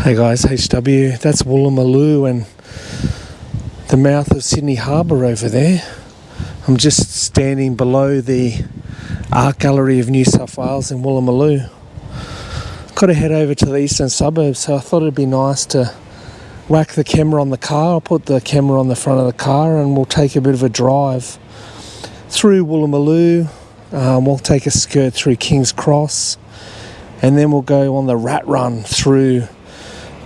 Hey guys, HW, that's Woolloomooloo and the mouth of Sydney Harbour over there. I'm just standing below the Art Gallery of New South Wales in Woolloomooloo. Got to head over to the eastern suburbs, so I thought it'd be nice to whack the camera on the car. I'll put the camera on the front of the car and we'll take a bit of a drive through Woolloomooloo. We'll take a skirt through King's Cross and then we'll go on the rat run through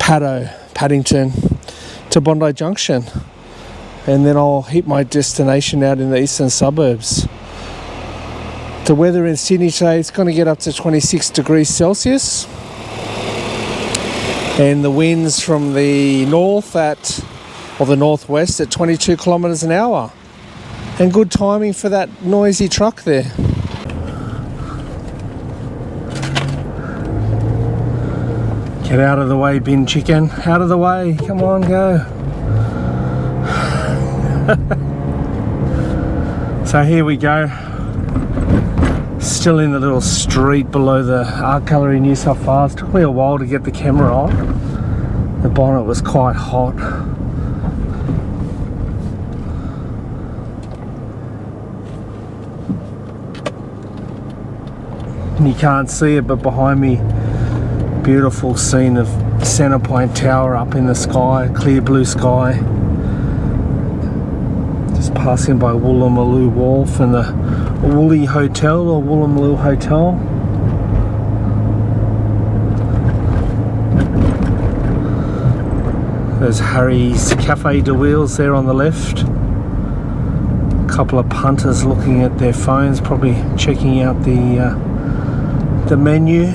Paddington to Bondi Junction, and then I'll hit my destination out in the eastern suburbs. The weather in Sydney today is going to get up to 26 degrees Celsius, and the winds from the north or the northwest at 22 kilometres an hour, and good timing for that noisy truck there. Get out of the way, bin chicken. Out of the way. Come on, go. So here we go. Still in the little street below the Art Gallery New South Wales. Took me a while to get the camera on. The bonnet was quite hot. And you can't see it, but behind me, beautiful scene of Centrepoint Tower up in the sky, clear blue sky. Just passing by Woolloomooloo Wharf and the Woolly Hotel or Woolloomooloo Hotel. There's Harry's Cafe de Wheels there on the left. A couple of punters looking at their phones, probably checking out the menu.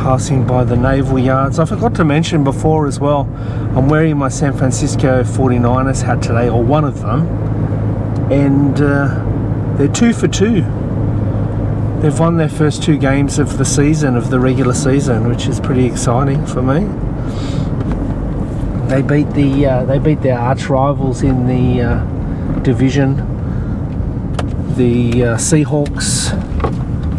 Passing by the naval yards. I forgot to mention before as well, I'm wearing my San Francisco 49ers hat today, or one of them, and they're 2 for 2. They've won their first 2 games of the season, of the regular season, which is pretty exciting for me. They beat their arch rivals in the division, the Seahawks,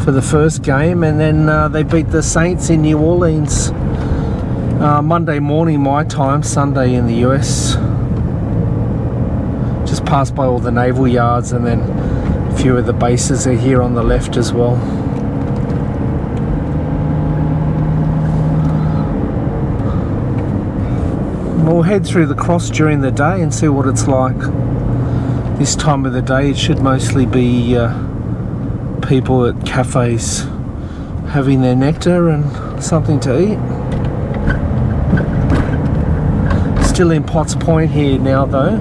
for the first game, and then they beat the Saints in New Orleans Monday morning my time, Sunday in the US. Just passed by all the naval yards, and then a few of the bases are here on the left as well. We'll head through the cross during the day and see what it's like. This time of the day it should mostly be people at cafes having their nectar and something to eat. Still in Potts Point here now though.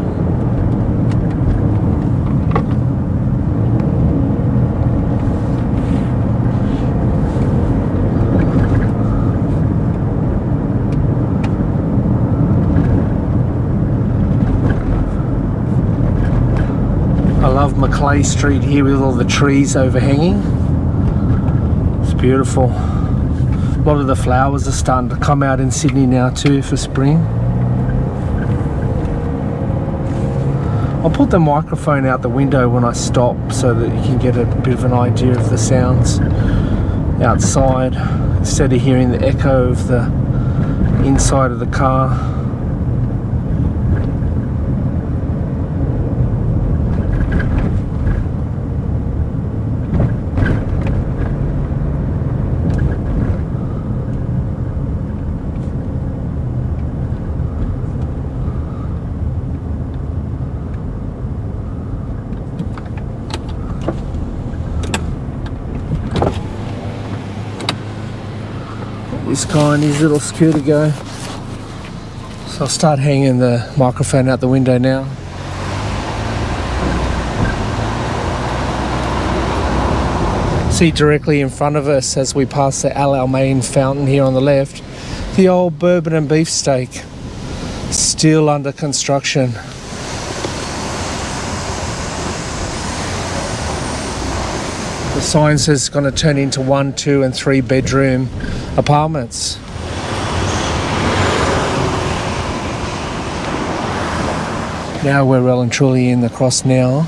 I love Macleay Street here with all the trees overhanging. It's beautiful. A lot of the flowers are starting to come out in Sydney now too for spring. I'll put the microphone out the window when I stop so that you can get a bit of an idea of the sounds outside instead of hearing the echo of the inside of the car. This guy and his little scooter go. So I'll start hanging the microphone out the window now. See directly in front of us as we pass the Al Almain fountain here on the left, the old bourbon and beefsteak, still under construction. The sign says it's going to turn into 1, 2 and 3 bedroom apartments. Now we're well and truly in the cross now.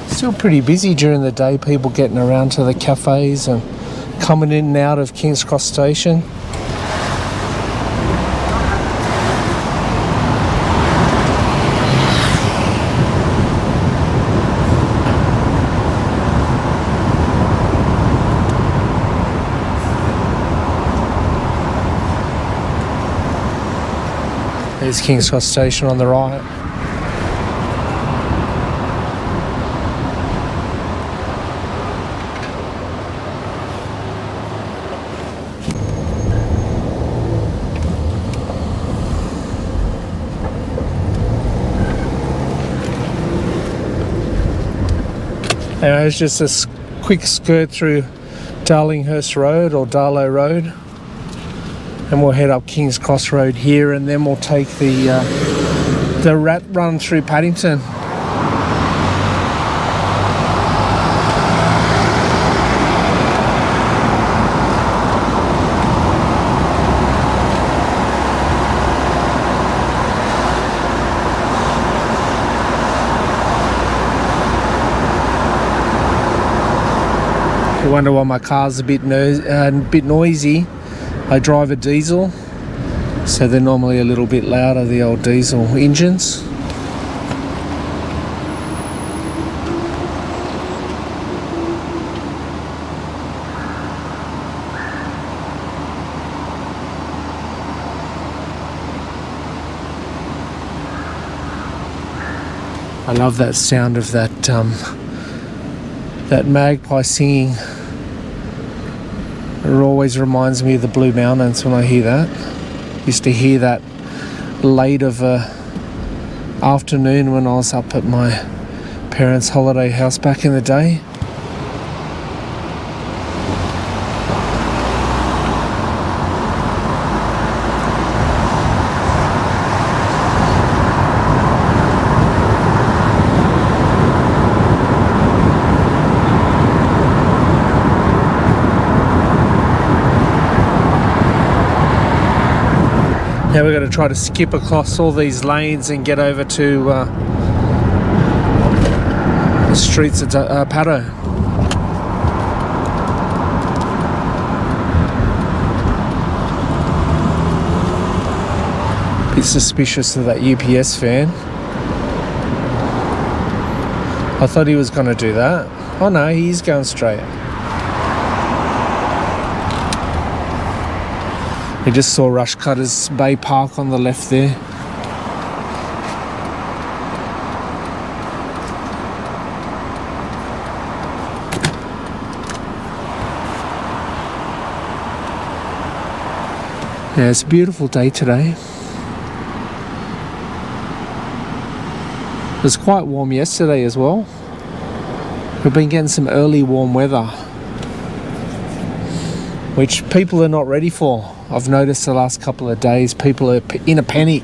Still pretty busy during the day, people getting around to the cafes and coming in and out of King's Cross Station. There's King's Cross Station on the right. Anyway, it's just a quick skirt through Darlinghurst Road or Darlow Road, and we'll head up King's Cross Road here, and then we'll take the rat run through Paddington. I wonder why my car's a bit noisy. I drive a diesel, so they're normally a little bit louder, the old diesel engines. I love that sound of that magpie singing. It always reminds me of the Blue Mountains when I hear that. Used to hear that late of a afternoon when I was up at my parents' holiday house back in the day. Now we're going to try to skip across all these lanes and get over to the streets of Paddo. Bit suspicious of that UPS van. I thought he was going to do that. Oh no, he's going straight. We just saw Rushcutters Bay Park on the left there. Yeah, it's a beautiful day today. It was quite warm yesterday as well. We've been getting some early warm weather, which people are not ready for. I've noticed the last couple of days people are in a panic.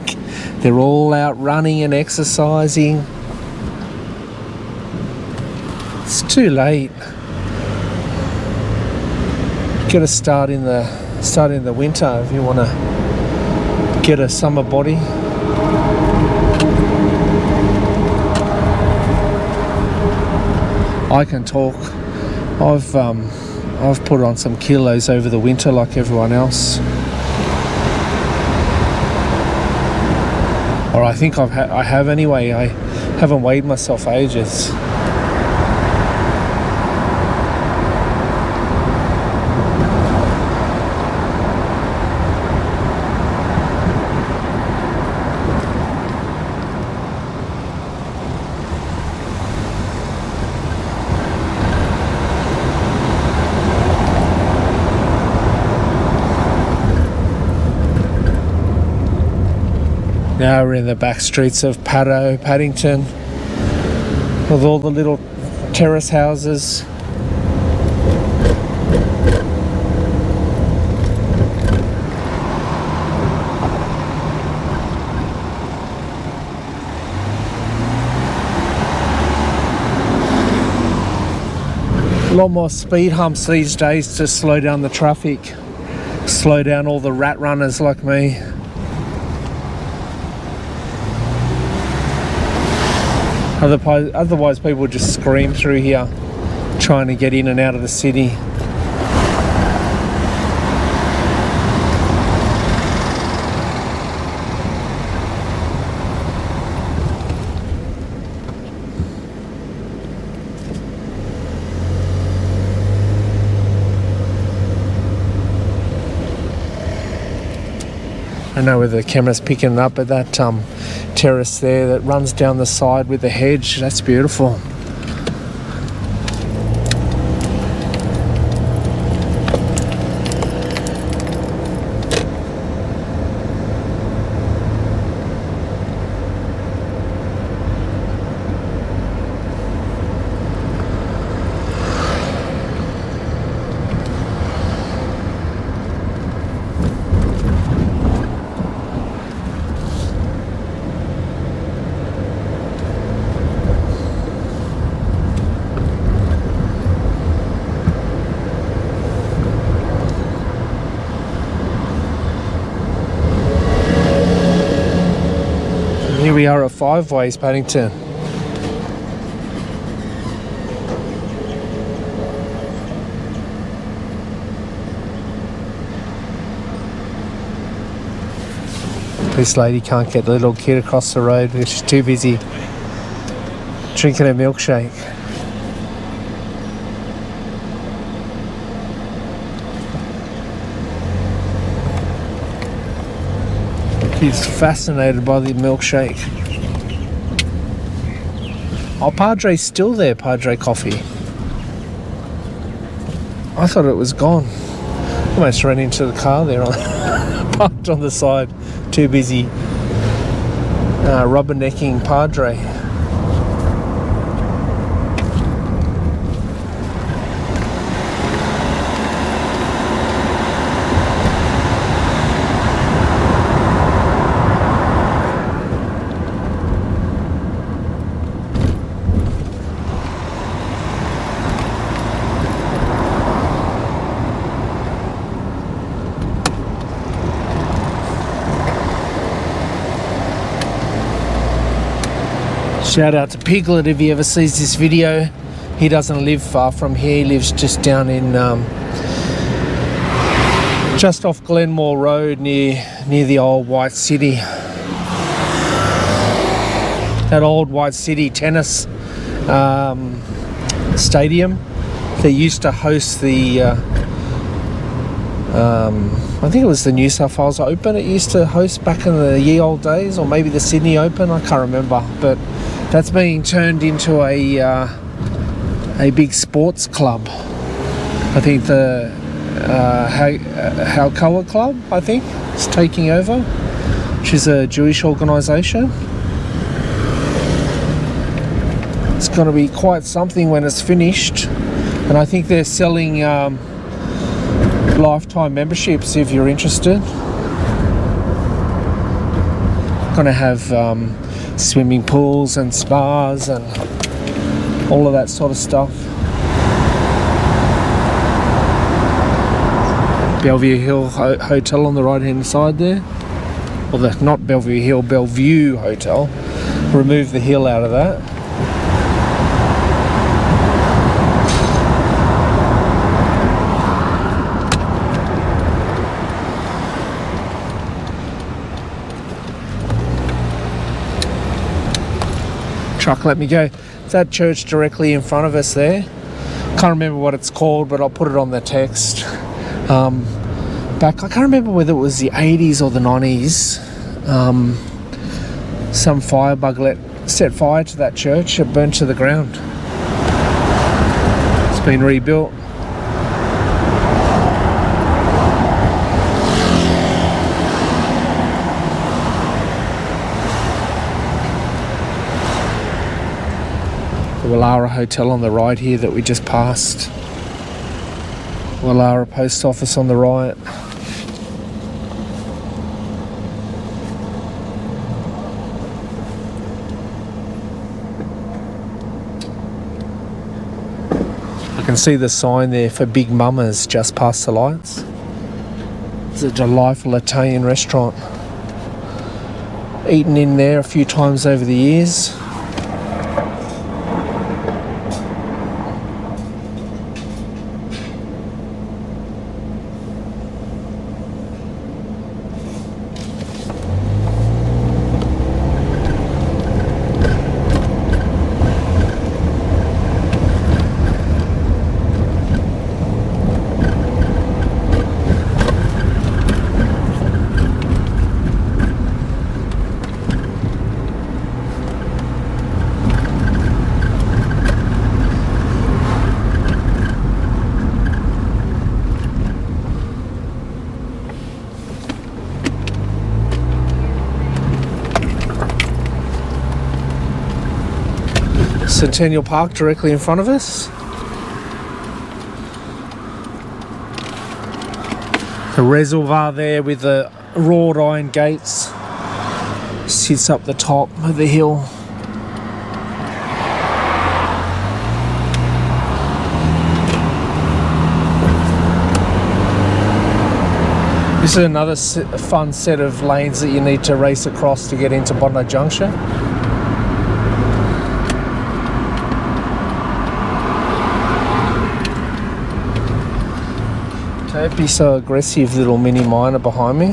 They're all out running and exercising. It's too late. You've got to start in the winter if you want to get a summer body. I can talk. I've put on some kilos over the winter like everyone else. Or I think I have anyway. I haven't weighed myself for ages. Now we're in the back streets of Paddington, with all the little terrace houses. A lot more speed humps these days to slow down the traffic, slow down all the rat runners like me. Otherwise people would just scream through here trying to get in and out of the city. I don't know whether the camera's picking it up, but that terrace there that runs down the side with the hedge, that's beautiful. Here we are at Five Ways, Paddington. This lady can't get the little kid across the road because she's too busy drinking a milkshake. He's fascinated by the milkshake. Oh, Padre's still there, Padre Coffee. I thought it was gone. Almost ran into the car there, parked on the side. Too busy rubbernecking Padre. Shout out to Piglet if he ever sees this video. He doesn't live far from here. He lives just down in, just off Glenmore Road near the old White City. That old White City tennis stadium. They used to host the, I think it was the New South Wales Open it used to host back in the ye old days, or maybe the Sydney Open, I can't remember, but that's being turned into a big sports club. I think the Halkoa Club, I think, is taking over, which is a Jewish organisation. It's going to be quite something when it's finished, and I think they're selling lifetime memberships if you're interested. Going to have swimming pools and spas and all of that sort of stuff. Bellevue Hill Hotel on the right hand side there. Well, not Bellevue Hill, Bellevue Hotel. Remove the hill out of that. Truck let me go. That church directly in front of us there. Can't remember what it's called, but I'll put it on the text. Back, I can't remember whether it was the 80s or the 90s. Some firebug set fire to that church. It burnt to the ground. It's been rebuilt. Woolloomooloo Hotel on the right here that we just passed. Woolloomooloo Post Office on the right. I can see the sign there for Big Mama's just past the lights. It's a delightful Italian restaurant. Eaten in there a few times over the years. Centennial Park directly in front of us. The reservoir there with the wrought iron gates sits up the top of the hill. This is another fun set of lanes that you need to race across to get into Bondi Junction. Don't be so aggressive, little mini miner behind me.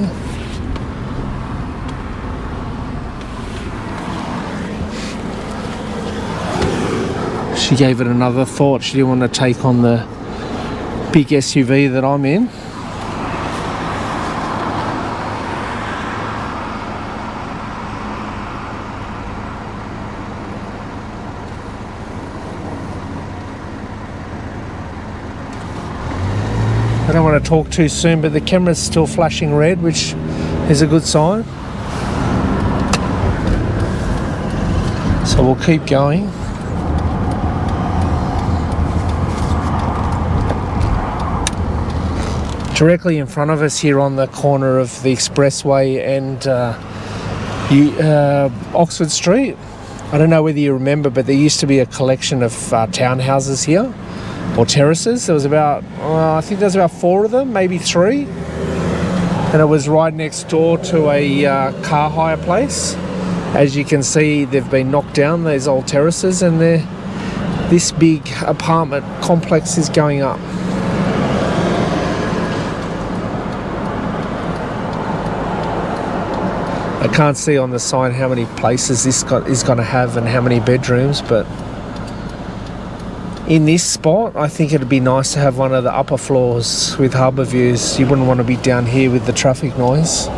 She gave it another thought. She didn't want to take on the big SUV that I'm in. I don't want to talk too soon, but the camera's still flashing red, which is a good sign. So we'll keep going. Directly in front of us here on the corner of the expressway and Oxford Street. I don't know whether you remember, but there used to be a collection of townhouses here. Or terraces. There was about, I think there was about 4 of them, maybe 3. And it was right next door to a car hire place. As you can see, they've been knocked down, these old terraces, and this big apartment complex is going up. I can't see on the sign how many places this is going to have and how many bedrooms, but in this spot, I think it'd be nice to have one of the upper floors with harbour views. You wouldn't want to be down here with the traffic noise.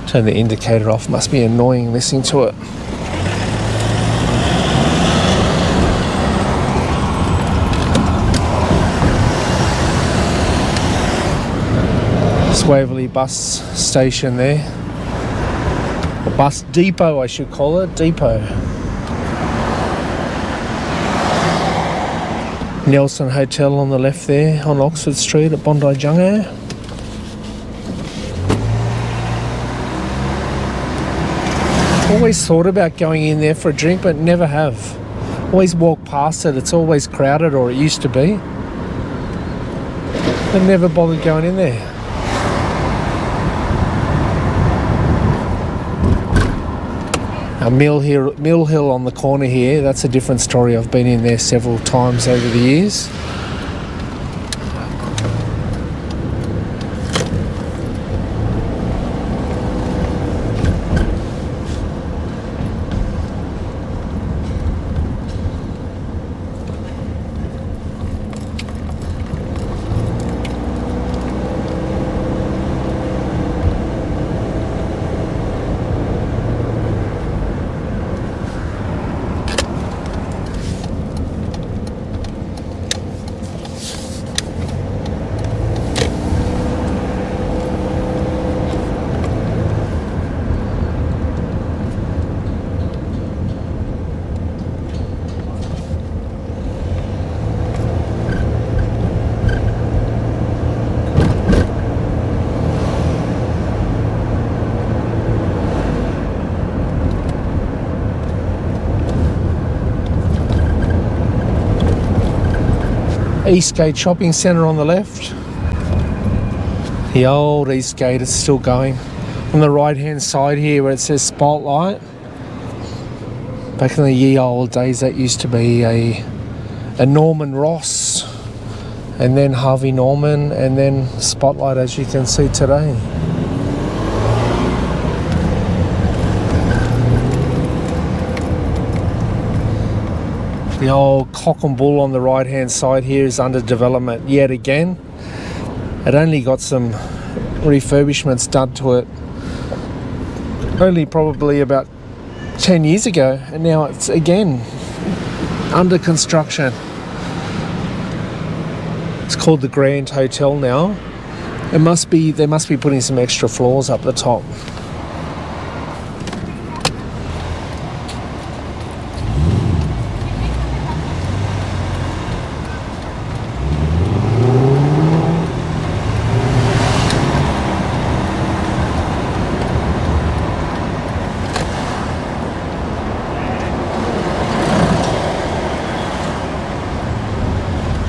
Turn the indicator off, must be annoying listening to it. It's Waverley bus station there. Or bus depot, I should call it, depot. Nelson Hotel on the left there on Oxford Street at Bondi Junction. Always thought about going in there for a drink, but never have. Always walk past it. It's always crowded, or it used to be. I never bothered going in there. Mill Hill on the corner here, that's a different story. I've been in there several times over the years. Eastgate Shopping Centre on the left. The old Eastgate is still going. On the right hand side here where it says Spotlight. Back in the ye old days that used to be a Norman Ross, and then Harvey Norman, and then Spotlight, as you can see today. The old Cock and Bull on the right hand side here is under development yet again. It only got some refurbishments done to it only probably about 10 years ago, and now it's again under construction. It's called the Grand Hotel now. They must be putting some extra floors up the top.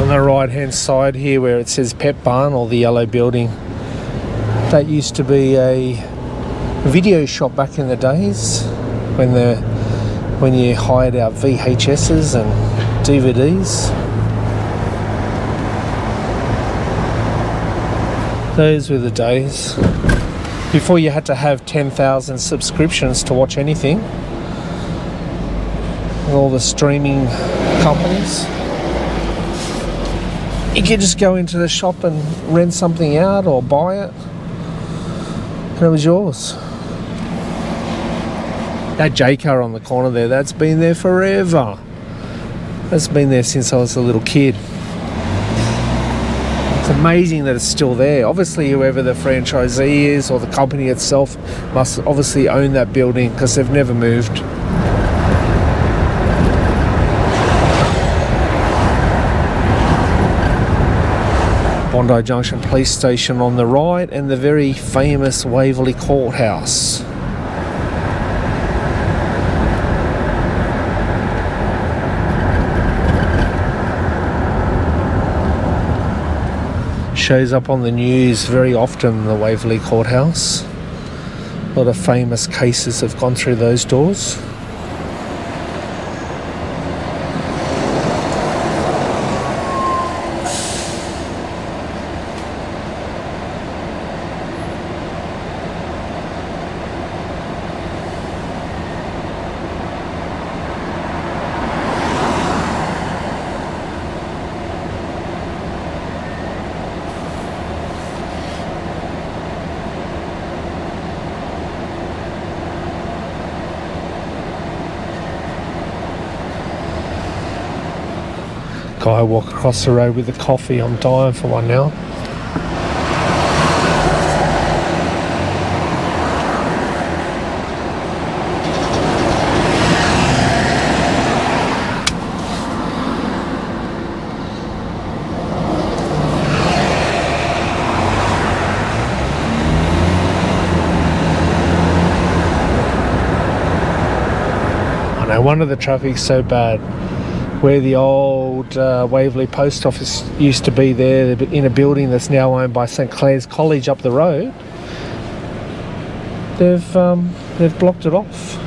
On the right hand side here where it says Pet Barn, or the yellow building, that used to be a video shop back in the days when you hired out VHSs and DVDs. Those were the days before you had to have 10,000 subscriptions to watch anything, and all the streaming companies. You could just go into the shop and rent something out or buy it, and it was yours. That J car on the corner there, that's been there forever. That's been there since I was a little kid. It's amazing that it's still there. Obviously, whoever the franchisee is or the company itself must obviously own that building, because they've never moved. Bondi Junction Police Station on the right, and the very famous Waverley Courthouse. Shows up on the news very often, the Waverley Courthouse. A lot of famous cases have gone through those doors. Guy walk across the road with a coffee. I'm dying for one now. I know, one of the traffic's so bad. Where the old Waverley Post Office used to be there, in a building that's now owned by St Clair's College up the road, they've blocked it off.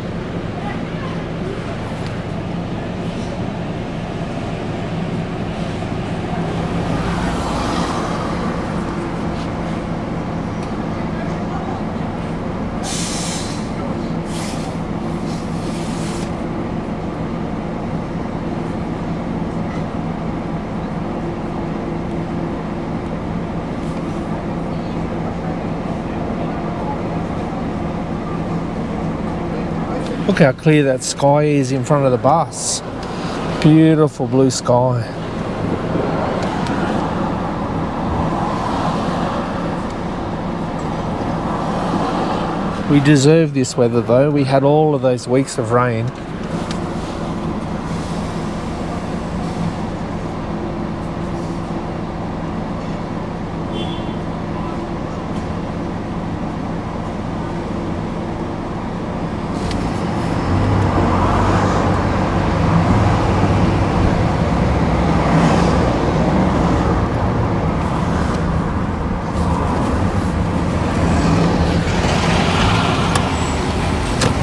Look how clear that sky is in front of the bus. Beautiful blue sky. We deserve this weather though. We had all of those weeks of rain.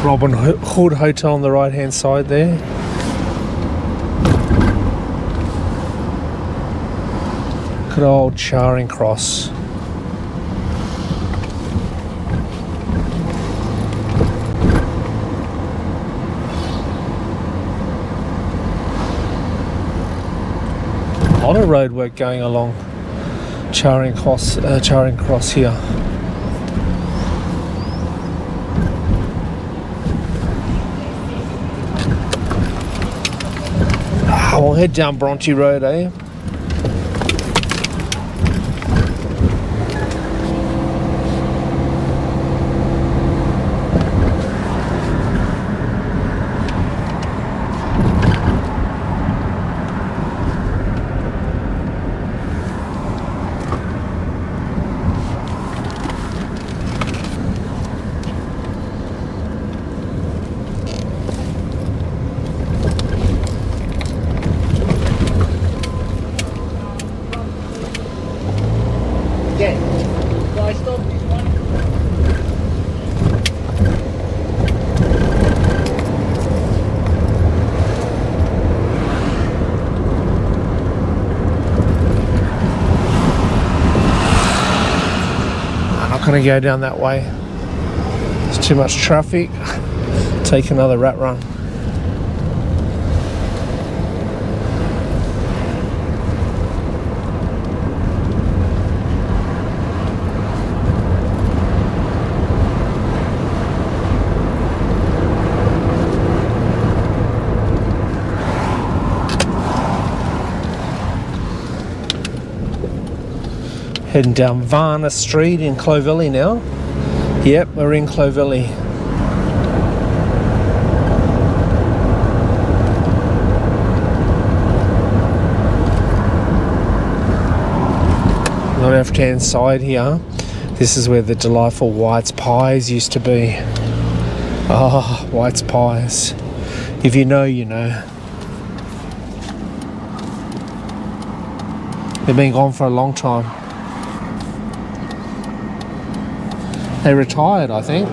Robin Hood Hotel on the right hand side there. Good old Charing Cross. A lot of road work going along Charing Cross here. We'll head down Bronte Road, eh? Going to go down that way. There's too much traffic. Take another rat run. Heading down Varna Street in Clovelly now. Yep, we're in Clovelly. On the left hand side here, this is where the delightful White's Pies used to be. Ah, White's Pies. If you know, you know. They've been gone for a long time. They retired, I think.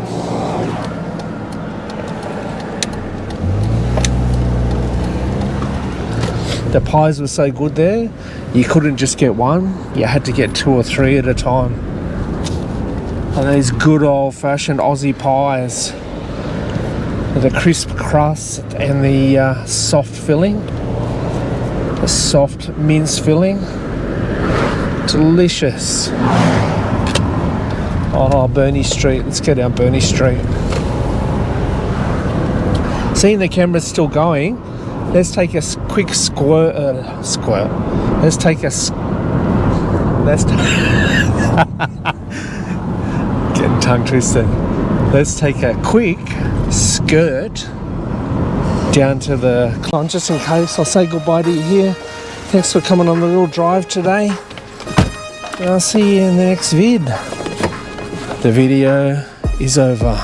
The pies were so good there, you couldn't just get one, you had to get 2 or 3 at a time. And these good old-fashioned Aussie pies with a crisp crust and the soft filling, the soft mince filling. Delicious. Oh, Burnie Street. Let's go down Burnie Street. Seeing the camera's still going, let's take a quick squirt. Let's take a... Getting tongue twisted. Let's take a quick skirt down to the... Just in case, I'll say goodbye to you here. Thanks for coming on the little drive today. And I'll see you in the next vid. The video is over.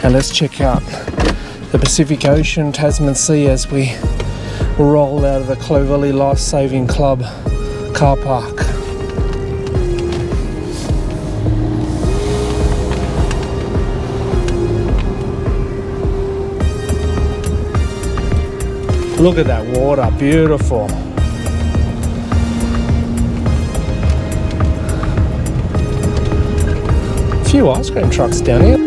Now let's check out the Pacific Ocean, Tasman Sea as we roll out of the Clovelly Life Saving Club car park. Look at that water, beautiful. A few ice cream trucks down here.